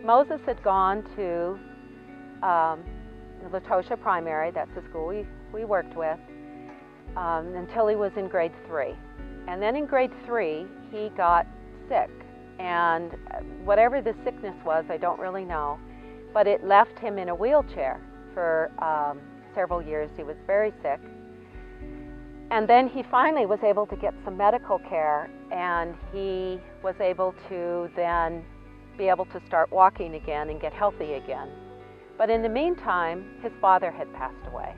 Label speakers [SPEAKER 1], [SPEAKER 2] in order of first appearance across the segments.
[SPEAKER 1] Moses had gone to Latosha Primary, that's the school we worked with, until he was in grade 3. And then in grade 3, he got sick. And whatever the sickness was, I don't really know, but it left him in a wheelchair for several years. He was very sick. And then he finally was able to get some medical care, and he was able to then be able to start walking again and get healthy again. But in the meantime, his father had passed away.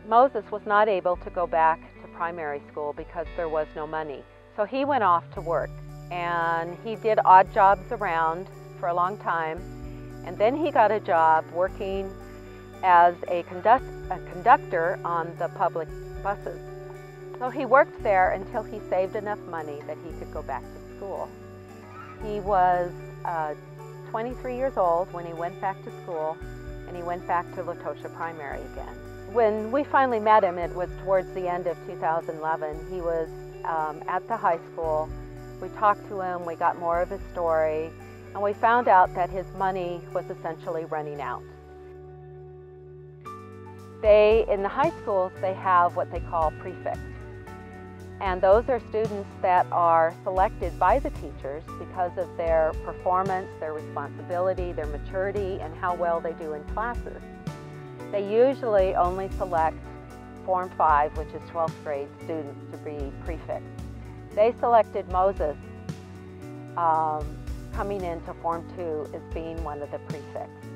[SPEAKER 1] Moses was not able to go back to primary school because there was no money. So he went off to work, and he did odd jobs around for a long time. And then he got a job working as a conductor on the public buses. So he worked there until he saved enough money that he could go back to school. He was 23 years old when he went back to school, and he went back to Latosha Primary again. When we finally met him, it was towards the end of 2011. He was at the high school. We talked to him, we got more of his story, and we found out that his money was essentially running out. In the high schools, they have what they call prefects. And those are students that are selected by the teachers because of their performance, their responsibility, their maturity, and how well they do in classes. They usually only select Form 5, which is 12th grade students, to be prefects. They selected Moses coming into Form 2 as being one of the prefects.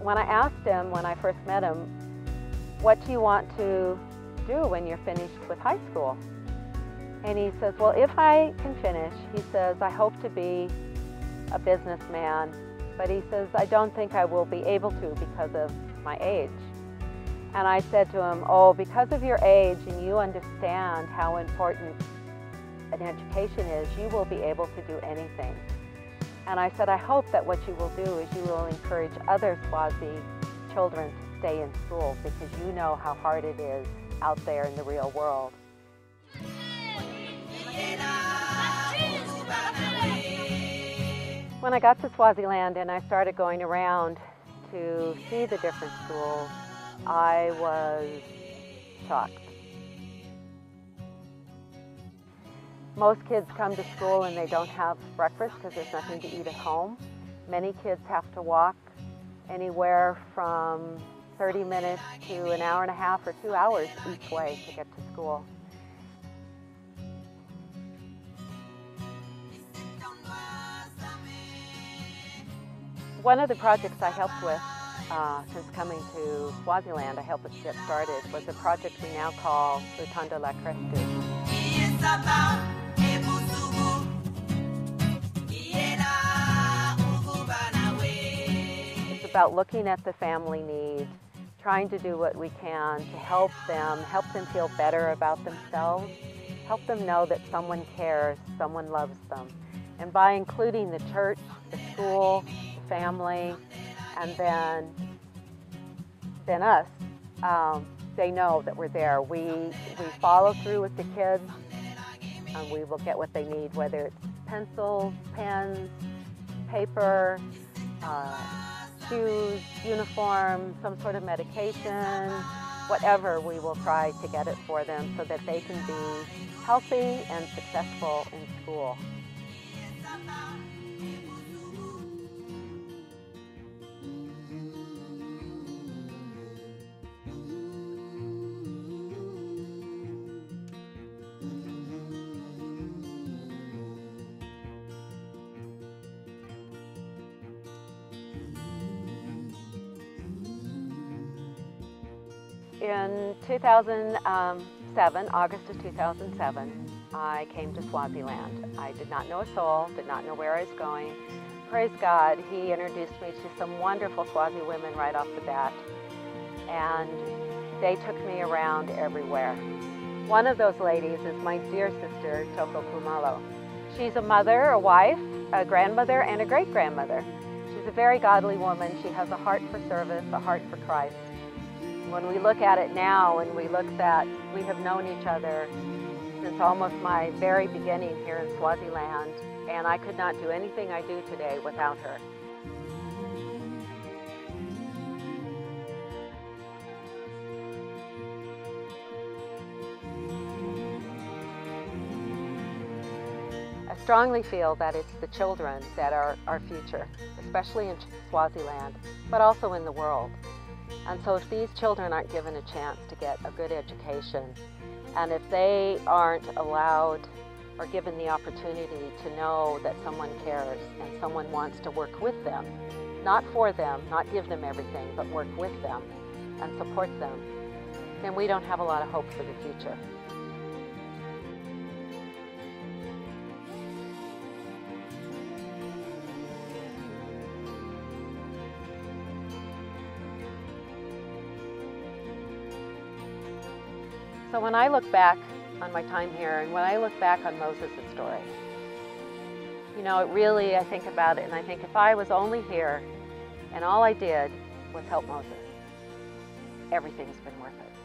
[SPEAKER 1] When I asked him, when I first met him, what do you want to do when you're finished with high school? And he says, well, if I can finish, he says, I hope to be a businessman, but he says, I don't think I will be able to because of my age. And I said to him, oh, because of your age and you understand how important an education is, you will be able to do anything. And I said, I hope that what you will do is you will encourage other Swazi children to stay in school, because you know how hard it is out there in the real world. When I got to Swaziland and I started going around to see the different schools, I was shocked. Most kids come to school and they don't have breakfast because there's nothing to eat at home. Many kids have to walk anywhere from 30 minutes to an hour and a half or 2 hours each way to get to school. One of the projects I helped with since coming to Swaziland, I helped it get started, was a project we now call Lutanda La Crestu. It's about looking at the family needs, trying to do what we can to help them feel better about themselves, help them know that someone cares, someone loves them. And by including the church, the school, the family, and then us, they know that we're there. We follow through with the kids, and we will get what they need, whether it's pencils, pens, paper, shoes, uniforms, some sort of medication, whatever, we will try to get it for them so that they can be healthy and successful in school. In 2007, August of 2007, I came to Swaziland. I did not know a soul, did not know where I was going. Praise God, He introduced me to some wonderful Swazi women right off the bat, and they took me around everywhere. One of those ladies is my dear sister, Toko Kumalo. She's a mother, a wife, a grandmother, and a great-grandmother. She's a very godly woman. She has a heart for service, a heart for Christ. When we look at it now and we look that we have known each other since almost my very beginning here in Swaziland, and I could not do anything I do today without her. I strongly feel that it's the children that are our future, especially in Swaziland, but also in the world. And so if these children aren't given a chance to get a good education, and if they aren't allowed or given the opportunity to know that someone cares and someone wants to work with them, not for them, not give them everything, but work with them and support them, then we don't have a lot of hope for the future. So when I look back on my time here, and when I look back on Moses' story, you know, I think about it, and I think if I was only here and all I did was help Moses, everything's been worth it.